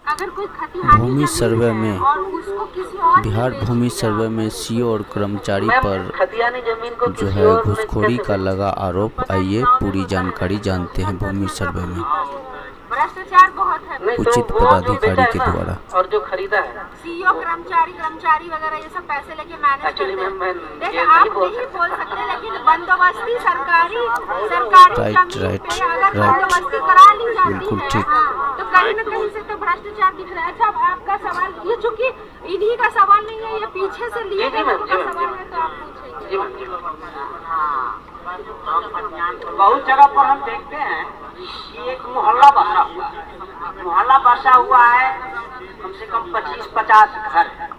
अगर कोई खतिहानी भूमि सर्वे में और उसको किसी और बिहार भूमि सर्वे में सीओ और कर्मचारी पर जो है घूसखोरी का लगा आरोप। आइए पूरी जानकारी जानते हैं भूमि सर्वे में भ्रष्टाचार बहुत है उचित पदाधिकारी के द्वारा। और जो खरीदा है सीईओ कर्मचारी वगैरह ये सब पैसे लेके मैनेज करते हैं। देखिए आप नहीं बोल सकते, लेकिन बंदोबस्ती सरकारी राइट अगर बंदोबस्ती करा ली जाती बिल्कुल है ठीक। तो कहीं न कहीं से तो भ्रष्टाचार दिख रहा है। अच्छा, अब आपका सवाल ये चूंकि इन्हीं का सवाल नहीं है, ये पीछे से लिए गए लोगों का सवाल है, तो आप पूछेंगे। बहुत जगह पर हम देखते हैं कि एक मोहल्ला बसा हुआ है, कम से कम 25-50 घर है।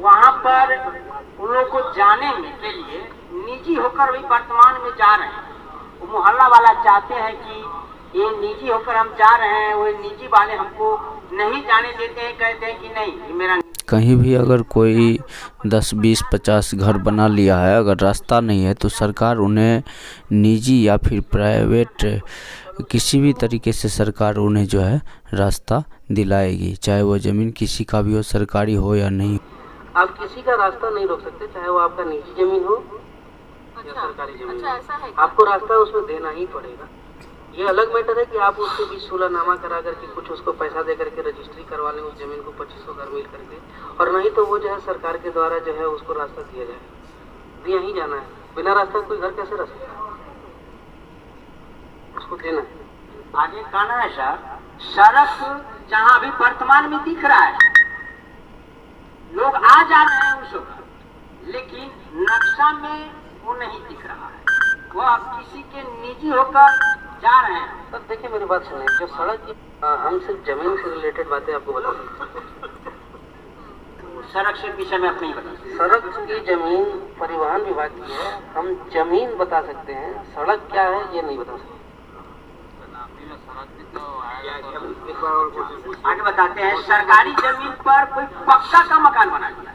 वहाँ पर उन लोगों को जाने के लिए निजी होकर भी वर्तमान में जा रहे हैं। वो मोहल्ला वाला चाहते हैं कि ये निजी होकर हम जा रहे हैं, वो निजी वाले हमको नहीं जाने देते हैं, कहते हैं कि नहीं ये मेरा। कहीं भी अगर कोई 10, 20, 50 घर बना लिया है, अगर रास्ता नहीं है तो सरकार उन्हें निजी या फिर प्राइवेट किसी भी तरीके से सरकार उन्हें जो है रास्ता दिलाएगी, चाहे वो ज़मीन किसी का भी हो, सरकारी हो या नहीं। आप किसी का रास्ता नहीं रोक सकते, चाहे वो आपका निजी जमीन हो या सरकारी जमीन। अच्छा, ऐसा है। आपको रास्ता उसमें देना ही पड़ेगा। ये अलग मैटर है कि आप उसके बीच सुलहनामा करा करके कुछ उसको पैसा दे करके रजिस्ट्री करवा लें उस जमीन को 2500 घर मिल करके, और नहीं तो वो जो है सरकार के द्वारा जो है उसको रास्ता दिया जाए। दिया ही जाना है, बिना रास्ता कोई घर कैसे रह सकता है, उसको देना है। आगे कहना है सर, सड़क जहाँ अभी वर्तमान में दिख रहा है, लोग आ जा रहे हैं उसको, लेकिन नक्शा में वो नहीं दिख रहा है, वह किसी के निजी होकर जा रहे हैं। सर देखिए मेरी बात सुनिए, जो सड़क हम सिर्फ जमीन से रिलेटेड बातें आपको बता सकते हैं, सड़क से विषय में आप नहीं बता सकते। सड़क की जमीन परिवहन विभाग की है, हम जमीन बता सकते हैं, सड़क क्या है ये नहीं बता सकते। आगे बताते हैं, सरकारी जमीन पर कोई पक्का का मकान बना दिया।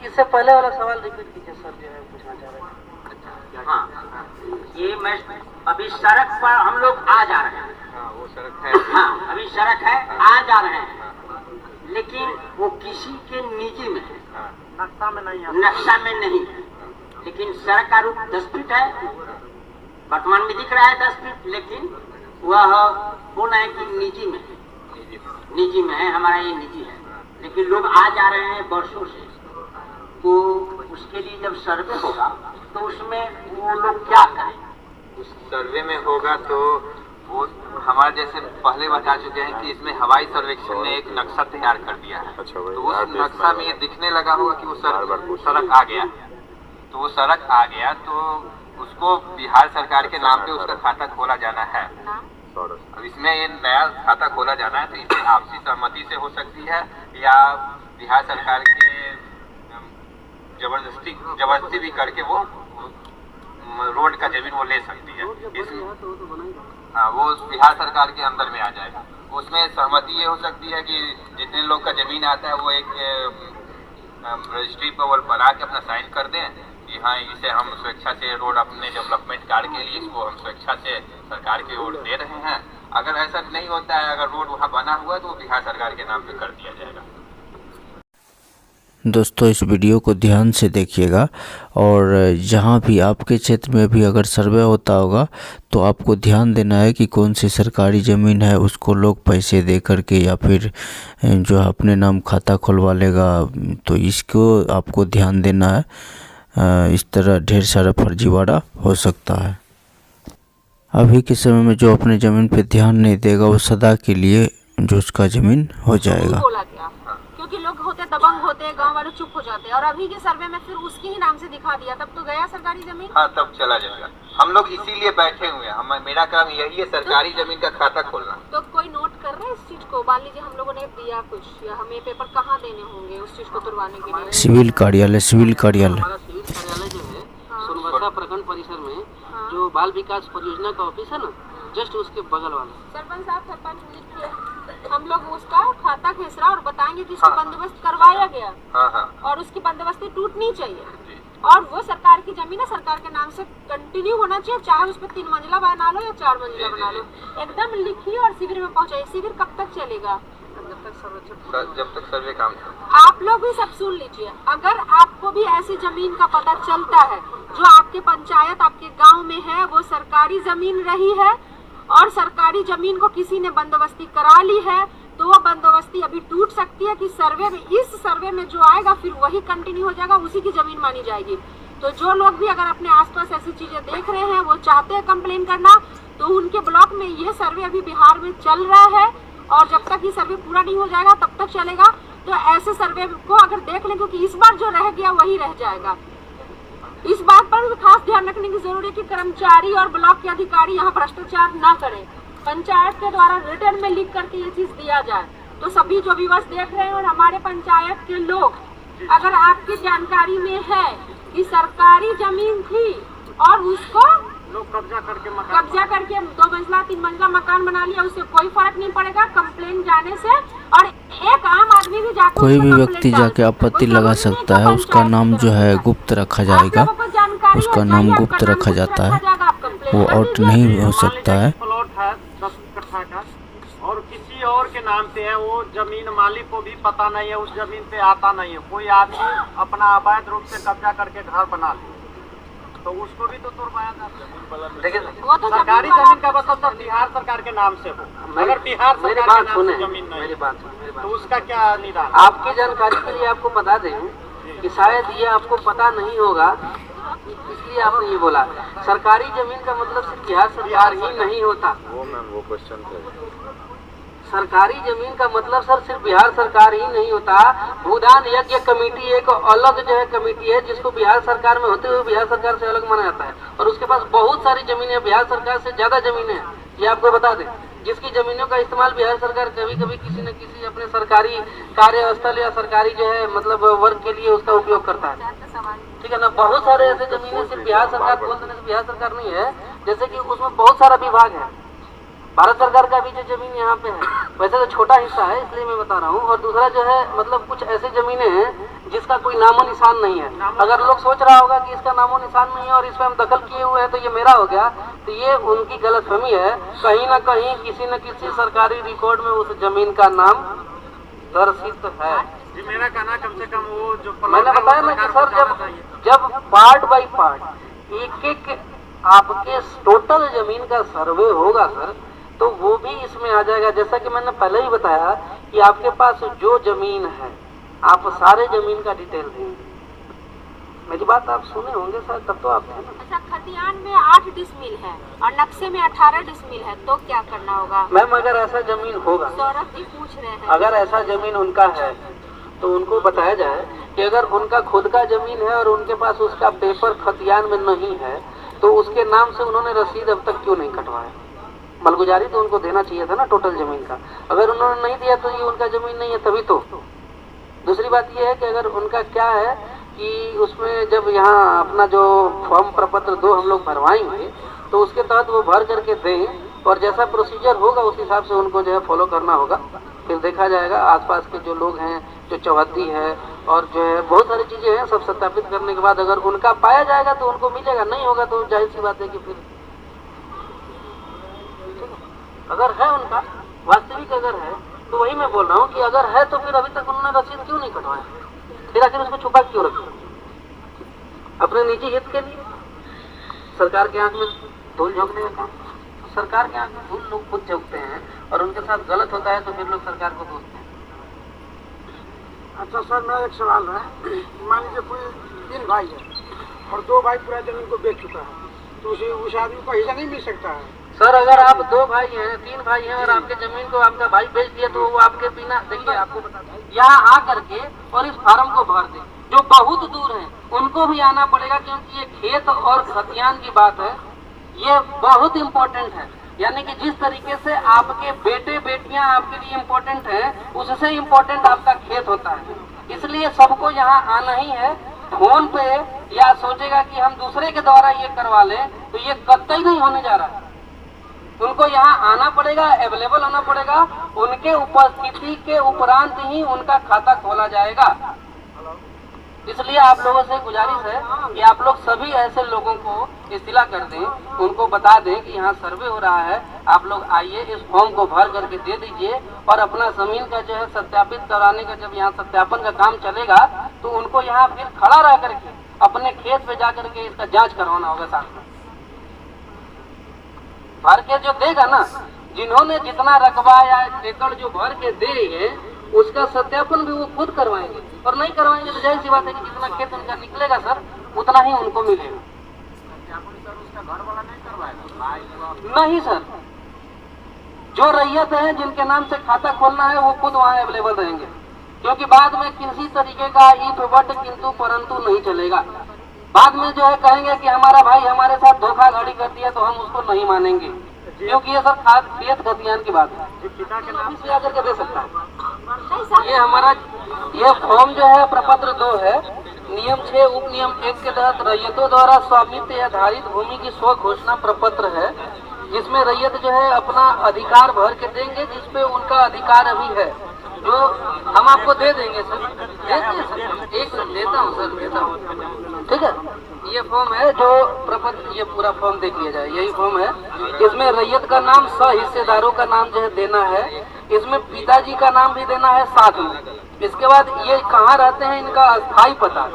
इससे पहले वाला सवाल रिपीट कीजिए सर, जो है पूछना चाह रहे थे। हाँ, ये मैं अभी सड़क पर हम लोग आ जा रहे हैं। हाँ, वो सड़क है। हाँ, अभी सड़क है, आ जा रहे हैं, लेकिन वो किसी के निजी में है, नक्शा में नहीं है। नक्शा में नहीं है, लेकिन सड़क का रूप 10 फीट है, वर्तमान में दिख रहा है 10 फीट, लेकिन वह बोला है कि निजी में है, हमारा ये निजी है, लेकिन लोग आ जा रहे हैं वर्षों से। तो उसके लिए जब सर्वे होगा तो उसमें वो लोग क्या करें? उस सर्वे में होगा तो वो हमारे जैसे पहले बता चुके हैं कि इसमें हवाई सर्वेक्षण ने एक नक्शा तैयार कर दिया है। अच्छा, तो उस नक्शा में ये दिखने लगा होगा कि वो सड़क आ गया, तो वो सड़क आ गया तो उसको बिहार सरकार के नाम पे उसका खाता खोला जाना है। अब इसमें ये नया खाता खोला जाना है, तो इसे आपसी सहमति से हो सकती है या बिहार सरकार के जबरदस्ती भी करके वो रोड का जमीन वो ले सकती है। हाँ, वो बिहार सरकार के अंदर में आ जाएगा। उसमें सहमति ये हो सकती है कि जितने लोग का जमीन आता है वो एक रजिस्ट्री पर वो बना के अपना साइन कर दें कि हाँ इसे हम स्वेच्छा से रोड अपने डेवलपमेंट कार्य के लिए इसको हम स्वेच्छा से सरकार की ओर दे रहे हैं। अगर ऐसा नहीं होता है, अगर रोड वहाँ बना हुआ है तो बिहार सरकार के नाम पे कर दिया जाएगा। दोस्तों इस वीडियो को ध्यान से देखिएगा, और जहाँ भी आपके क्षेत्र में भी अगर सर्वे होता होगा तो आपको ध्यान देना है कि कौन सी सरकारी ज़मीन है उसको लोग पैसे दे करके या फिर जो अपने नाम खाता खुलवा लेगा, तो इसको आपको ध्यान देना है। इस तरह ढेर सारा फर्जीवाड़ा हो सकता है। अभी के समय में जो अपने ज़मीन पे ध्यान नहीं देगा वो सदा के लिए जो उसका ज़मीन हो जाएगा। क्योंकि लोग होते दबंग होते, गांव वाले चुप हो जाते हैं, और अभी के सर्वे में फिर उसके ही नाम से दिखा दिया, तब तो गया सरकारी जमीन। हाँ, तब चला जाएगा। हम लोग इसीलिए बैठे हुए हैं, मेरा काम यही है सरकारी जमीन का खाता खोलना। तो कोई नोट कर रहे हैं इस चीज को? मान लीजिए हम लोगों ने दिया कुछ, या हमें पेपर कहाँ देने होंगे उस चीज को तुड़वाने के लिए? सिविल कार्यालय जो है सोनवर्षा प्रखंड परिसर में जो बाल विकास परियोजना का ऑफिस है ना, जस्ट उसके बगल वाला। सरपंच साहब, सरपंच लिखिए, हम लोग उसका खाता खेसरा और बताएंगे कि इसको बंदोबस्त करवाया गया। और उसकी बंदोबस्ती टूटनी चाहिए, और वो सरकार की जमीन है, सरकार के नाम से कंटिन्यू होना चाहिए, चाहे उस पर 3 मंजिला बना लो या 4 मंजिला बना लो, एकदम लिखिए और शिविर में पहुंचाइए। शिविर कब तक चलेगा? जब तक सर्वे काम आप लोग भी सब सुन लीजिए, अगर आपको भी ऐसी जमीन का पता चलता है जो आपके पंचायत आपके गांव में है, वो सरकारी जमीन रही है और सरकारी जमीन को किसी ने बंदोबस्ती करा ली है, तो वो बंदोबस्ती अभी टूट सकती है कि सर्वे में, इस सर्वे में जो आएगा फिर वही कंटिन्यू हो जाएगा, उसी की जमीन मानी जाएगी। तो जो लोग भी अगर अपने आसपास ऐसी चीजें देख रहे हैं, वो चाहते हैं कंप्लेन करना, तो उनके ब्लॉक में ये सर्वे अभी बिहार में चल रहा है और जब तक ये सर्वे पूरा नहीं हो जाएगा तब तक चलेगा। तो ऐसे सर्वे को अगर देख लें, क्योंकि इस बार जो रह गया वही रह जाएगा। इस बात पर भी खास ध्यान रखने की जरूरत है कि कर्मचारी और ब्लॉक के अधिकारी यहाँ भ्रष्टाचार न करें। पंचायत के द्वारा रिटर्न में लिख करके ये चीज दिया जाए। तो सभी जो व्यूअर्स देख रहे हैं और हमारे पंचायत के लोग, अगर आपकी जानकारी में है कि सरकारी जमीन थी और उसको लोग कब्जा करके 2 मंजिला 3 मंजिला मकान बना लिया, उससे कोई फर्क नहीं पड़ेगा कंप्लेन जाने से। और एक आम आदमी भी जाकर कोई भी व्यक्ति जाके आपत्ति लगा सकता है, उसका नाम जो है गुप्त रखा जाएगा, उसका नाम गुप्त रखा जाता है, वो आउट नहीं हो सकता है। प्लॉट है 10 कट्ठा का और किसी और के नाम से है, वो जमीन मालिक को भी पता नहीं है, उस जमीन पे आता नहीं है, कोई आदमी अपना अवैध रूप से कब्जा करके घर बना ले, तो उसको भी तो तुड़वाया जाता है। देखिए सरकारी जमीन का मतलब सर बिहार सरकार के नाम से हो, अगर बिहार सरकार के नाम से जमीन नहीं तो उसका क्या निदान? आपकी जानकारी के लिए आपको बता दें कि शायद ये आपको पता नहीं होगा, इसलिए आपने ये बोला। सरकारी जमीन का मतलब सिर्फ बिहार सरकार ही नहीं होता। वो क्वेश्चन सरकारी जमीन का मतलब सर सिर्फ बिहार सरकार ही नहीं होता। भूदान यज्ञ कमेटी एक अलग जो है कमेटी है, जिसको बिहार सरकार में होते हुए बिहार सरकार से अलग माना जाता है, और उसके पास बहुत सारी जमीनें हैं, बिहार सरकार से ज्यादा जमीनें हैं, ये आपको बता दें, जिसकी जमीनों का इस्तेमाल बिहार सरकार कभी कभी किसी न किसी अपने सरकारी कार्यस्थल या सरकारी जो है मतलब वर्क के लिए उसका उपयोग करता है। ठीक है ना, बहुत सारे ऐसे जमीनें सिर्फ बिहार सरकार बोल देने से बिहार सरकार नहीं है, जैसे कि उसमें बहुत सारा विभाग है। भारत सरकार का भी जो जमीन यहाँ पे है, वैसे तो छोटा हिस्सा है इसलिए मैं बता रहा हूँ, और दूसरा जो है मतलब कुछ ऐसी जमीनें हैं जिसका कोई नामो निशान नहीं है। अगर लोग सोच रहा होगा कि इसका नामो निशान नहीं है और इस पर हम दखल किए हुए हैं तो ये मेरा हो गया, तो ये उनकी गलतफहमी है। कहीं ना कहीं किसी न किसी सरकारी रिकॉर्ड में उस जमीन का नाम दर्शित है। जी मेरा कहना कम से कम वो जो मैंने बताया ना कि सर जब पार्ट बाई पार्ट एक एक आपके टोटल जमीन का सर्वे होगा सर, तो वो भी इसमें आ जाएगा। जैसा कि मैंने पहले ही बताया कि आपके पास जो जमीन है, आप सारे जमीन का डिटेल देंगे। मेरी बात आप सुने होंगे सर, तब तो आप अच्छा, खतियान में 8 डिसमिल है और नक्शे में 18 डिसमिल है, तो क्या करना होगा? मैम अगर ऐसा जमीन होगा, सौरभ जी पूछ रहे हैं, अगर ऐसा जमीन उनका है तो उनको बताया जाए कि अगर उनका खुद का जमीन है और उनके पास उसका पेपर खतियान में नहीं है, तो उसके नाम से उन्होंने रसीद अब तक क्यों नहीं कटवाया? मलगुजारी तो उनको देना चाहिए था ना टोटल जमीन का। अगर उन्होंने नहीं दिया तो ये उनका जमीन नहीं है, तभी तो। दूसरी बात ये है कि अगर उनका क्या है कि उसमें जब यहाँ अपना जो फॉर्म प्रपत्र 2 हम लोग भरवाएंगे, तो उसके तहत वो भर करके दें और जैसा प्रोसीजर होगा उस हिसाब से उनको जो है फॉलो करना होगा। फिर देखा जाएगा आसपास के जो लोग हैं, जो चौहद्दी है और जो है बहुत सारी चीजें हैं, सब सत्यापित करने के बाद अगर उनका पाया जाएगा तो उनको मिलेगा, नहीं होगा तो जाहिर सी बात है कि फिर अगर है उनका वास्तविक अगर है तो वही मैं बोल रहा हूँ कि अगर है तो फिर अभी तक उन्होंने रसीद क्यों नहीं कटवाया? फिर आखिर उसको छुपा क्यों रखा? अपने निजी हित के लिए, सरकार के आंख में धूल झोंकने का काम। सरकार के आंख में धूल लोग खुद झोंकते हैं और उनके साथ गलत होता है तो फिर लोग सरकार को दोषते हैं। अच्छा सर, मेरा एक सवाल है, मान लीजिए कोई 3 भाई है और 2 भाई पूरा जमीन को बेच चुका है, तो उस आदमी को हिस्सा नहीं मिल सकता है? सर अगर आप 2 भाई हैं, 3 भाई हैं और आपके जमीन को आपका भाई बेच दिया, तो वो आपके बिना, देखिए आपको बता दें, यहाँ आ करके और इस फार्म को भर दें। जो बहुत दूर है उनको भी आना पड़ेगा, क्योंकि ये खेत और खतियान की बात है, ये बहुत इम्पोर्टेंट है। यानी कि जिस तरीके से आपके बेटे बेटियां आपके लिए इम्पोर्टेंट हैं, उससे इम्पोर्टेंट आपका खेत होता है। इसलिए सबको यहाँ आना ही है। फोन पे या सोचेगा कि हम दूसरे के द्वारा ये करवा लें, तो ये कतई नहीं होने जा रहा है। उनको यहाँ आना पड़ेगा, अवेलेबल होना पड़ेगा, उनके उपस्थिति के उपरांत ही उनका खाता खोला जाएगा। इसलिए आप लोगों से गुजारिश है कि आप लोग सभी ऐसे लोगों को इत्तिला कर दें, उनको बता दें कि यहाँ सर्वे हो रहा है, आप लोग आइए, इस फॉर्म को भर करके दे दीजिए और अपना जमीन का जो है सत्यापित कराने का जब यहाँ सत्यापन का काम चलेगा तो उनको यहाँ फिर खड़ा रह करके अपने खेत पे जा करके इसका जांच करवाना होगा। साथ में भर के जो देगा ना, जिन्होंने जितना रकबा या एकड़ जो भर के देंगे उसका सत्यापन भी वो खुद करवाएंगे, और नहीं करवाएंगे तो जाहिर सी बात है कि जितना खेत उनका निकलेगा सर उतना ही उनको मिलेगा। नहीं सर, जो रैयत है जिनके नाम से खाता खोलना है वो खुद वहाँ अवेलेबल रहेंगे, क्योंकि बाद में किसी तरीके का इफ बट किंतु परंतु नहीं चलेगा। बाद में जो है कहेंगे कि हमारा भाई हमारे साथ धोखाधड़ी कर दिया तो हम उसको नहीं मानेंगे, क्योंकि ये सब खेत खतियान की बात है, ऑफिस में आकर के दे सकता है। ये हमारा ये फॉर्म जो है प्रपत्र 2 है, नियम 6 उप नियम 1 के तहत रैयतों द्वारा स्वामित्व आधारित भूमि की स्व घोषणा प्रपत्र है, जिसमें रैयत जो है अपना अधिकार भर के देंगे, जिसपे उनका अधिकार अभी है, जो हम आपको दे देंगे सर, देते सर, एक देता हूँ सर, देता हूँ, ठीक है। ये फॉर्म है जो प्रपत्र, ये पूरा फॉर्म देख लिया जाए, यही फॉर्म है। इसमें रैयत का नाम, हिस्सेदारों का नाम जो है देना है, इसमें पिताजी का नाम भी देना है साथ में। इसके बाद ये कहाँ रहते हैं, इनका अस्थायी पता,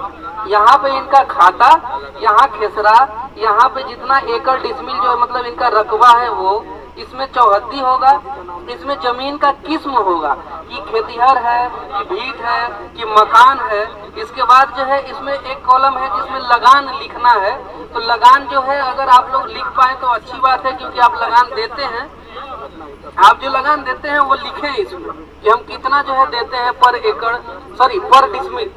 यहाँ पे इनका खाता, यहाँ खेसरा, यहाँ पे जितना एकड़ डिसमिल जो मतलब इनका रकबा है वो, इसमें चौहद्दी होगा, इसमें जमीन का किस्म होगा कि खेतिहर है कि भीट है कि मकान है। इसके बाद जो है इसमें एक कॉलम है जिसमें लगान लिखना है, तो लगान जो है अगर आप लोग लिख पाए तो अच्छी बात है, क्योंकि आप लगान देते हैं, आप जो लगान देते हैं वो लिखें इसमें कि हम कितना जो है देते हैं पर एकड़, सॉरी पर डिसमिल,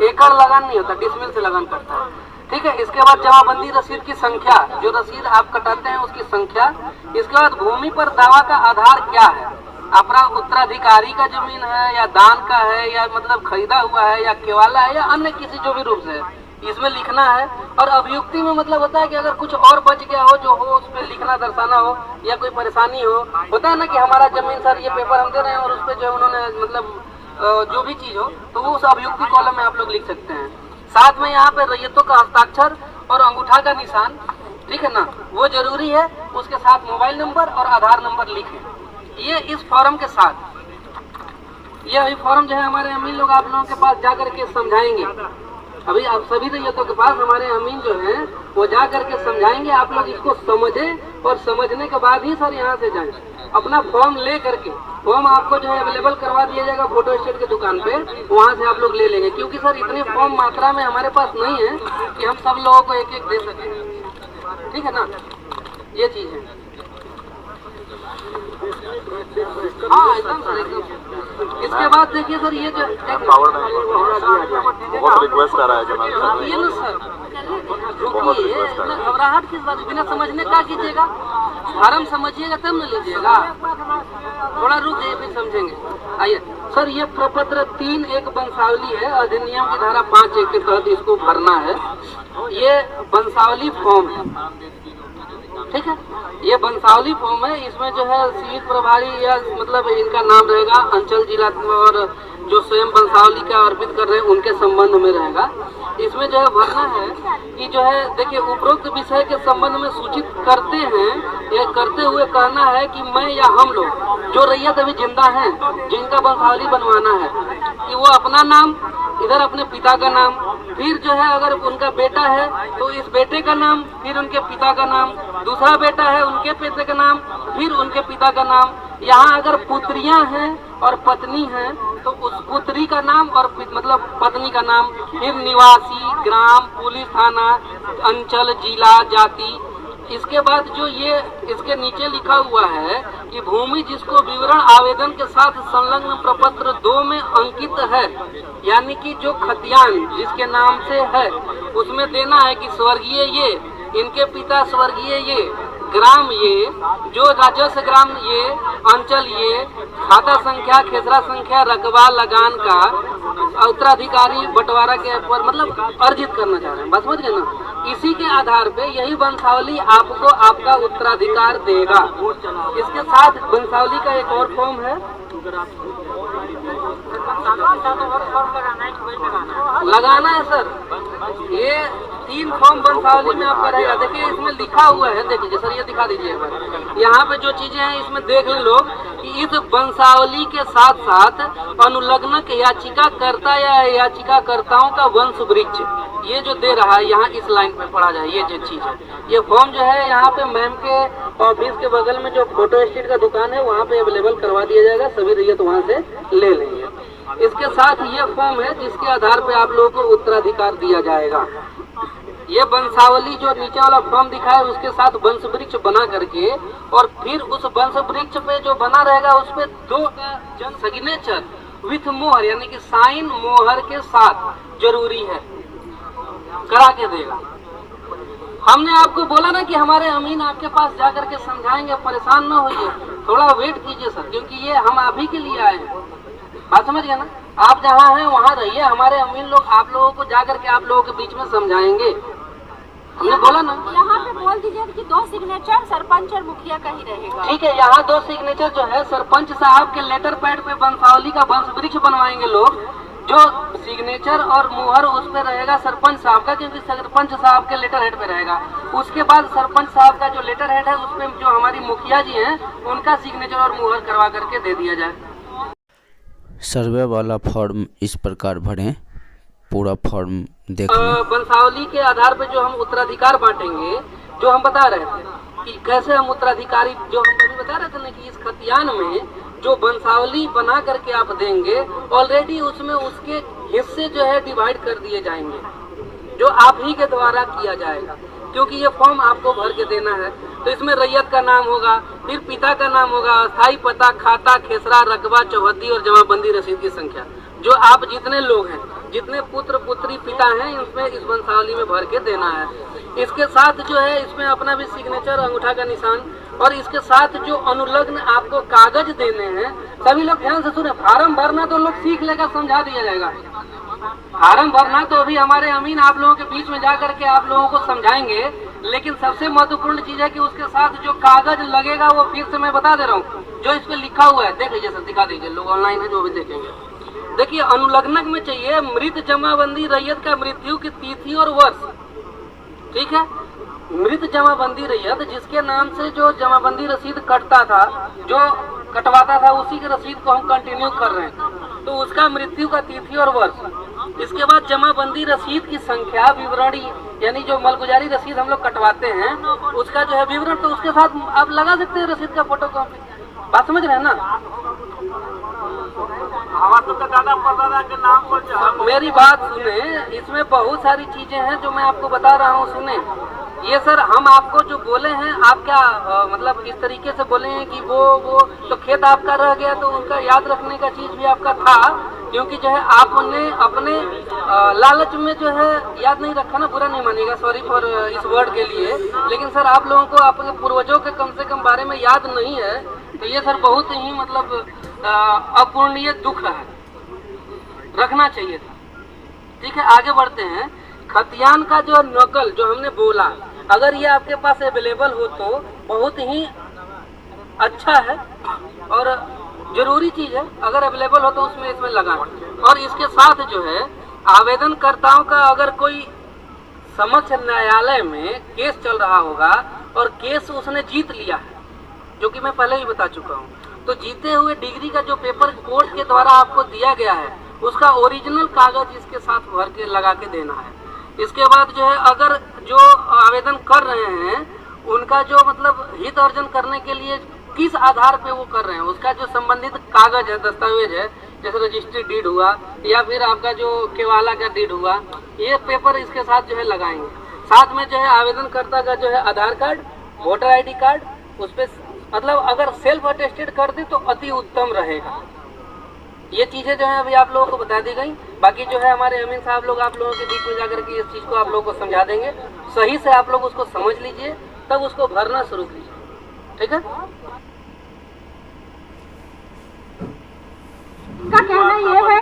एकड़ लगान नहीं होता, डिसमिल से लगान करता है, ठीक है। इसके बाद जमाबंदी रसीद की संख्या, जो रसीद आप कटाते हैं उसकी संख्या। इसके बाद भूमि पर दावा का आधार क्या है, अपना उत्तराधिकारी का जमीन है या दान का है या मतलब खरीदा हुआ है या केवाला है या अन्य किसी जो भी रूप से है, इसमें लिखना है। और अभियुक्ति में मतलब होता है कि अगर कुछ और बच गया हो जो हो उस पर लिखना दर्शाना हो, या कोई परेशानी हो, होता है ना कि हमारा जमीन सर ये पेपर हम दे रहे हैं और उस पर जो है उन्होंने मतलब जो भी चीज हो तो वो उस अभियुक्ति कॉलम में आप लोग लिख सकते हैं। साथ में यहाँ पे रैयतों का हस्ताक्षर और अंगूठा का निशान, ठीक है ना, वो जरूरी है। उसके साथ मोबाइल नंबर और आधार नंबर लिखें, ये इस फॉर्म के साथ। यह फॉर्म जो है हमारे अमीन लोग आप लोगों के पास जा करके समझाएंगे। अभी आप सभी रैयतों के पास हमारे अमीन जो हैं वो जा करके समझाएंगे, आप लोग इसको समझें और समझने के बाद ही सर यहाँ से जाएं। अपना फॉर्म ले करके, फॉर्म आपको जो है अवेलेबल करवा दिया जाएगा फोटो स्टेट की दुकान पे, वहाँ से आप लोग ले लेंगे, क्योंकि सर इतने फॉर्म मात्रा में हमारे पास नहीं है कि हम सब लोगों को एक एक दे सकें, ठीक है ना, ये चीज है। हाँ एकदम सर, एकदम। इसके बाद देखिए सर ये जो बहुत रिक्वेस्ट आ रहा है ये ना सर, रुकिए, घबराहट किस बात, बिना समझने क्या कीजिएगा, फार्म समझिएगा तब न लीजिएगा, थोड़ा रुक जाइए फिर समझेंगे। आइए सर, ये प्रपत्र 3 एक वंशावली है, अधिनियम की धारा 5(1) के तहत इसको भरना है। ये वंशावली फॉर्म है, ठीक है, ये वंशावली फॉर्म है। इसमें जो है सिविल प्रभारी या मतलब इनका नाम रहेगा, अंचल जिला और जो स्वयं वंशावली का अर्पित कर रहे हैं उनके संबंध में रहेगा। इसमें जो है भरना है कि जो है देखिए, उपरोक्त विषय के संबंध में सूचित करते हैं, या करते हुए कहना है कि मैं या हम लोग जो रैयत अभी जिंदा हैं जिनका वंशावली बनवाना है, कि वो अपना नाम, इधर अपने पिता का नाम, फिर जो है अगर उनका बेटा है तो इस बेटे का नाम, फिर उनके पिता का नाम, दूसरा बेटा है उनके पिता का नाम, फिर उनके पिता का नाम। यहाँ अगर पुत्रियां हैं और पत्नी हैं तो उस पुत्री का नाम और मतलब पत्नी का नाम, फिर निवासी, ग्राम, पुलिस थाना, अंचल, जिला, जाति। इसके बाद जो ये इसके नीचे लिखा हुआ है कि भूमि जिसको विवरण आवेदन के साथ संलग्न प्रपत्र 2 में अंकित है, यानी कि जो खतियान जिसके नाम से है उसमें देना है कि स्वर्गीय ये, इनके पिता स्वर्गीय ये, ग्राम ये, जो राजस्व ग्राम ये, अंचल ये, खाता संख्या, खेसरा संख्या, रकबा, लगान का उत्तराधिकारी बंटवारा के पर मतलब अर्जित करना चाह रहे हैं, बस समझ गए ना। इसी के आधार पे यही वंशावली आपको आपका उत्तराधिकार देगा। इसके साथ वंशावली का एक और फॉर्म है, लगाना है सर। ये 3 फॉर्म वंशावली में आपका रहेगा। देखिए इसमें लिखा हुआ है, देखिए सर ये दिखा दीजिए एक बार। यहाँ पे जो चीजें हैं इसमें देख लें लोग कि इस वंशावली के साथ साथ अनुलग्नक याचिकाकर्ता या याचिकाकर्ताओं का वंश वृक्ष ये जो दे रहा है यहाँ इस लाइन पे पढ़ा जाए। ये जो चीज है, ये फॉर्म जो है यहाँ पे मैम के ऑफिस के बगल में जो फोटो स्टेट का दुकान है वहाँ पे अवेलेबल करवा दिया जाएगा। सभी रैयत वहाँ से ले लेंगे। इसके साथ ये फॉर्म है जिसके आधार पे आप लोगों को उत्तराधिकार दिया जाएगा। ये वंशावली जो नीचे वाला फॉर्म दिखा है उसके साथ वंश वृक्ष बना करके और फिर उस वंश वृक्ष पे जो बना रहेगा उस पे 2 जन सिग्नेचर विथ मोहर यानी कि साइन मोहर के साथ जरूरी है, करा के देगा। हमने आपको बोला ना कि हमारे अमीन आपके पास जाकर के समझाएंगे, परेशान ना होइए, थोड़ा वेट कीजिए सर, क्योंकि ये हम आप ही के लिए आए हैं। बात समझ गए ना? आप जहाँ हैं वहाँ रहिए, हमारे अमीन लोग आप लोगों को जाकर के आप लोगों के बीच में समझाएंगे। हमने बोला ना यहाँ पे बोल दीजिए कि 2 सिग्नेचर सरपंच और मुखिया का ही रहेगा। ठीक है, यहाँ 2 सिग्नेचर जो है सरपंच साहब के लेटर पैड पे वंशावली का वंश वृक्ष बनवाएंगे लोग। जो सिग्नेचर और मुहर उस पे रहेगा सरपंच साहब का, क्योंकि सरपंच साहब के लेटर हेड पे रहेगा। उसके बाद सरपंच साहब का जो लेटर हेड है उस पे जो हमारी मुखिया जी हैं उनका सिग्नेचर और मुहर करवा करके दे दिया जाए। सर्वे वाला फॉर्म इस प्रकार भरें, पूरा फॉर्म देख लें। वंशावली के आधार पे जो हम उत्तराधिकार बांटेंगे, जो हम बता रहे थे कि कैसे हम उत्तराधिकारी, जो हम अभी बता रहे थे ना कि इस खतियान में जो वंशावली बना करके आप देंगे ऑलरेडी उसमें उसके हिस्से जो है डिवाइड कर दिए जाएंगे, जो आप ही के द्वारा किया जाएगा। क्योंकि ये फॉर्म आपको भर के देना है, तो इसमें रैयत का नाम होगा, फिर पिता का नाम होगा, स्थायी पता, खाता, खेसरा, रकबा, चौहद्दी और जमाबंदी रसीद की संख्या। जो आप जितने लोग हैं, जितने पुत्र पुत्री पिता हैं, इसमें इस वंशावली में भर के देना है। इसके साथ जो है इसमें अपना भी सिग्नेचर, अंगूठा का निशान, और इसके साथ जो अनुलग्न आपको कागज देने हैं। सभी लोग ध्यान से सुने, फार्म भरना तो लोग सीख लेकर समझा दिया जाएगा। फार्म भरना तो अभी हमारे अमीन आप लोगों के बीच में जा करके आप लोगों को समझाएंगे, लेकिन सबसे महत्वपूर्ण चीज है कि उसके साथ जो कागज लगेगा वो फिर से मैं बता दे रहा हूँ, जो इस पे लिखा हुआ है। देख लीजिए सर, दिखा दीजिए, लोग ऑनलाइन है जो भी देखेंगे। देखिए अनुलग्नक में चाहिए मृत जमाबंदी रैयत का मृत्यु की तिथि और वर्ष। ठीक है, मृत जमाबंदी रैयत जिसके नाम से जो जमाबंदी रसीद कटता था, जो कटवाता था, उसी के रसीद को हम कंटिन्यू कर रहे हैं, तो उसका मृत्यु का तिथि और वर्ष। इसके बाद जमाबंदी रसीद की संख्या, विवरणी, यानी जो मलगुजारी रसीद हम लोग कटवाते हैं उसका जो है विवरण, तो उसके साथ आप लगा सकते हैं रसीद का फोटो कॉपी। बात समझ रहे हैं ना? मेरी बात सुने, इसमें बहुत सारी चीजें हैं जो मैं आपको बता रहा हूँ, सुने। ये सर हम आपको जो बोले हैं, आप क्या मतलब इस तरीके से बोले हैं कि वो तो खेत आपका रह गया, तो उनका याद रखने का चीज भी आपका था, क्योंकि जो है आपने अपने लालच में जो है याद नहीं रखा ना, बुरा नहीं मानिएगा, सॉरी फॉर इस वर्ड के लिए। लेकिन सर आप लोगों को अपने पूर्वजों के कम से कम बारे में याद नहीं है, तो ये सर बहुत ही मतलब अपूर्णीय दुख है, रखना चाहिए था। ठीक है, आगे बढ़ते हैं। खतियान का जो नकल जो हमने बोला, अगर ये आपके पास अवेलेबल हो तो बहुत ही अच्छा है और जरूरी चीज है। अगर अवेलेबल हो तो इसमें लगाएं। और इसके साथ जो है आवेदनकर्ताओं का अगर कोई समक्ष न्यायालय में केस चल रहा होगा और केस उसने जीत लिया है, जो कि मैं पहले ही बता चुका हूँ, तो जीते हुए डिग्री का जो पेपर कोर्ट के द्वारा आपको दिया गया है उसका ओरिजिनल कागज इसके साथ भर के लगा के देना है। इसके बाद जो है अगर जो आवेदन कर रहे हैं उनका जो मतलब हित अर्जन करने के लिए किस आधार पे वो कर रहे हैं, उसका जो संबंधित कागज है, दस्तावेज है, जैसे रजिस्ट्री डीड हुआ या फिर आपका जो केवाला का डीड हुआ, ये पेपर इसके साथ जो है लगाएंगे। साथ में जो है आवेदनकर्ता का जो है आधार कार्ड, वोटर ID कार्ड, उस पर मतलब अगर सेल्फ अटेस्टेड कर दे तो अति उत्तम रहेगा। ये चीजें जो है अभी आप लोगों को बता दी गई। बाकी जो है हमारे अमीन साहब लोग आप लोगों के बीच में जाकर के इस चीज को आप लोगों को समझा देंगे। सही से आप लोग उसको समझ लीजिए, तब उसको भरना शुरू कीजिए। ठीक है, का कहना ये है